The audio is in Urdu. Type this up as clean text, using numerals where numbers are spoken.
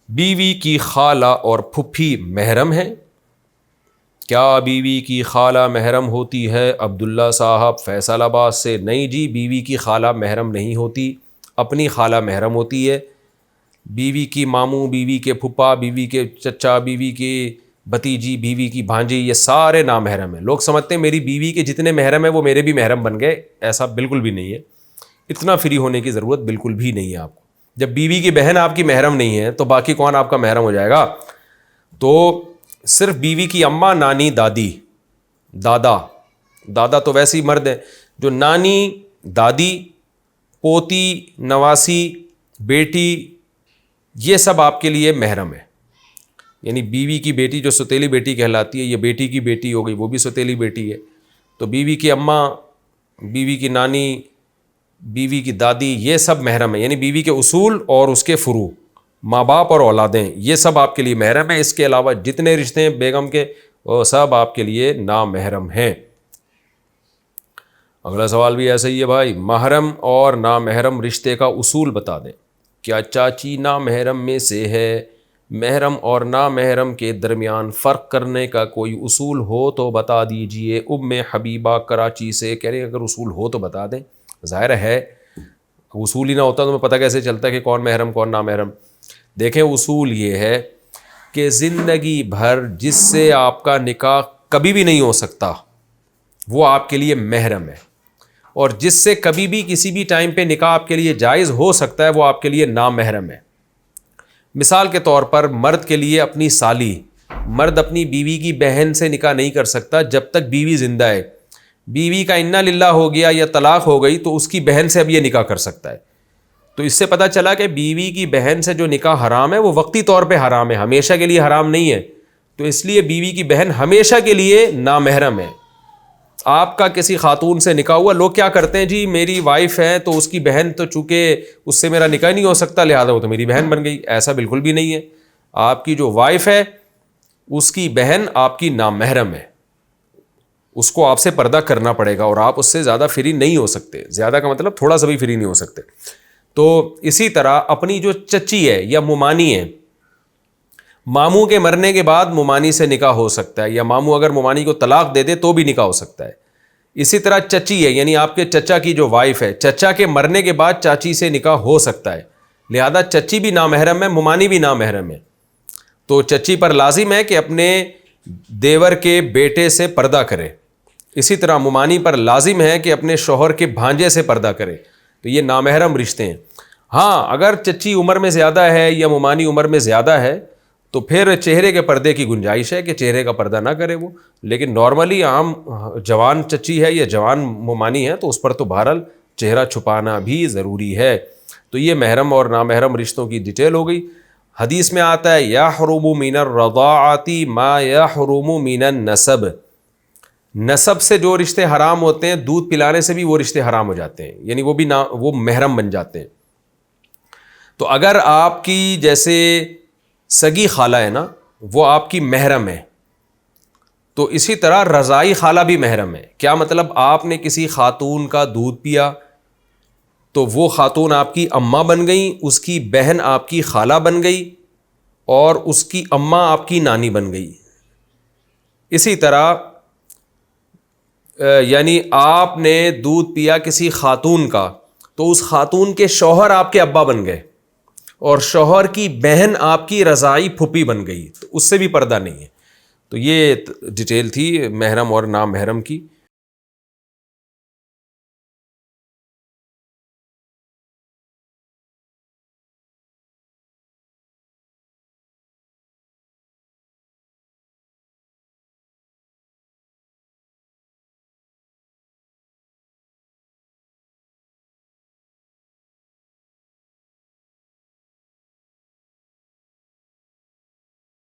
بیوی کی خالہ اور پھپھی محرم ہیں؟ کیا بیوی کی خالہ محرم ہوتی ہے؟ عبداللہ صاحب فیصل آباد سے۔ نہیں جی، بیوی کی خالہ محرم نہیں ہوتی، اپنی خالہ محرم ہوتی ہے۔ بیوی کی ماموں، بیوی کے پھپھا، بیوی کے چچا، بیوی کی بھتیجی، بیوی کی بھانجی، یہ سارے نامحرم ہیں۔ لوگ سمجھتے ہیں میری بیوی کے جتنے محرم ہیں وہ میرے بھی محرم بن گئے، ایسا بالکل بھی نہیں ہے۔ اتنا فری ہونے کی ضرورت بالکل بھی نہیں ہے آپ کو۔ جب بیوی کی بہن آپ کی محرم نہیں ہے تو باقی کون آپ کا محرم ہو جائے گا؟ تو صرف بیوی کی اماں، نانی، دادی، دادا تو ویسے ہی مرد ہیں، جو نانی، دادی، پوتی، نواسی، بیٹی، یہ سب آپ کے لیے محرم ہے۔ یعنی بیوی کی بیٹی جو سوتیلی بیٹی کہلاتی ہے، یہ بیٹی کی بیٹی ہو گئی، وہ بھی سوتیلی بیٹی ہے۔ تو بیوی کی اماں، بیوی کی نانی، بیوی کی دادی، یہ سب محرم ہیں۔ یعنی بیوی کے اصول اور اس کے فروع، ماں باپ اور اولادیں، یہ سب آپ کے لیے محرم ہیں۔ اس کے علاوہ جتنے رشتے ہیں بیگم کے، وہ سب آپ کے لیے نامحرم ہیں۔ اگلا سوال بھی ایسا ہی ہے بھائی، محرم اور نامحرم رشتے کا اصول بتا دیں۔ کیا چاچی نامحرم میں سے ہے؟ محرم اور نامحرم کے درمیان فرق کرنے کا کوئی اصول ہو تو بتا دیجئے۔ ام حبیبہ کراچی سے کہہ رہے ہیں اگر اصول ہو تو بتا دیں۔ ظاہر ہے اصول ہی نہ ہوتا تو ہمیں پتہ کیسے چلتا ہے کہ کون محرم کون نامحرم؟ دیکھیں اصول یہ ہے کہ زندگی بھر جس سے آپ کا نکاح کبھی بھی نہیں ہو سکتا وہ آپ کے لیے محرم ہے، اور جس سے کبھی بھی کسی بھی ٹائم پہ نکاح آپ کے لیے جائز ہو سکتا ہے وہ آپ کے لیے نامحرم ہے۔ مثال کے طور پر مرد کے لیے اپنی سالی، مرد اپنی بیوی کی بہن سے نکاح نہیں کر سکتا جب تک بیوی زندہ ہے۔ بیوی کا انا للہ ہو گیا یا طلاق ہو گئی تو اس کی بہن سے اب یہ نکاح کر سکتا ہے۔ تو اس سے پتہ چلا کہ بیوی کی بہن سے جو نکاح حرام ہے وہ وقتی طور پہ حرام ہے، ہمیشہ کے لیے حرام نہیں ہے۔ تو اس لیے بیوی کی بہن ہمیشہ کے لیے نامحرم ہے۔ آپ کا کسی خاتون سے نکاح ہوا، لوگ کیا کرتے ہیں جی میری وائف ہے تو اس کی بہن تو چونکہ اس سے میرا نکاح نہیں ہو سکتا لہٰذا وہ تو میری بہن بن گئی۔ ایسا بالکل بھی نہیں ہے۔ آپ کی جو وائف ہے اس کی بہن آپ کی نامحرم ہے، اس کو آپ سے پردہ کرنا پڑے گا اور آپ اس سے زیادہ فری نہیں ہو سکتے۔ زیادہ کا مطلب تھوڑا سا بھی فری نہیں ہو سکتے۔ تو اسی طرح اپنی جو چچی ہے یا ممانی ہے، ماموں کے مرنے کے بعد ممانی سے نکاح ہو سکتا ہے، یا ماموں اگر ممانی کو طلاق دے دے تو بھی نکاح ہو سکتا ہے۔ اسی طرح چچی ہے، یعنی آپ کے چچا کی جو وائف ہے، چچا کے مرنے کے بعد چاچی سے نکاح ہو سکتا ہے، لہذا چچی بھی نامحرم ہے، ممانی بھی نامحرم ہے۔ تو چچی پر لازم ہے کہ اپنے دیور کے بیٹے سے پردہ کرے، اسی طرح ممانی پر لازم ہے کہ اپنے شوہر کے بھانجے سے پردہ کرے۔ تو یہ نامحرم رشتے ہیں۔ ہاں اگر چچی عمر میں زیادہ ہے یا ممانی عمر میں زیادہ ہے تو پھر چہرے کے پردے کی گنجائش ہے کہ چہرے کا پردہ نہ کرے وہ، لیکن نارملی عام جوان چچی ہے یا جوان ممانی ہے تو اس پر تو بہرحال چہرہ چھپانا بھی ضروری ہے۔ تو یہ محرم اور نامحرم رشتوں کی ڈیٹیل ہو گئی۔ حدیث میں آتا ہے یحرم من الرضاعۃ ما یحرم من النسب، نسب سے جو رشتے حرام ہوتے ہیں دودھ پلانے سے بھی وہ رشتے حرام ہو جاتے ہیں، یعنی وہ بھی وہ محرم بن جاتے ہیں۔ تو اگر آپ کی جیسے سگی خالہ ہے نا وہ آپ کی محرم ہے، تو اسی طرح رضائی خالہ بھی محرم ہے۔ کیا مطلب؟ آپ نے کسی خاتون کا دودھ پیا تو وہ خاتون آپ کی اماں بن گئی، اس کی بہن آپ کی خالہ بن گئی، اور اس کی اماں آپ کی نانی بن گئی۔ اسی طرح یعنی آپ نے دودھ پیا کسی خاتون کا تو اس خاتون کے شوہر آپ کے ابا بن گئے، اور شوہر کی بہن آپ کی رضائی پھوپھی بن گئی، تو اس سے بھی پردہ نہیں ہے۔ تو یہ ڈیٹیل تھی محرم اور نامحرم کی۔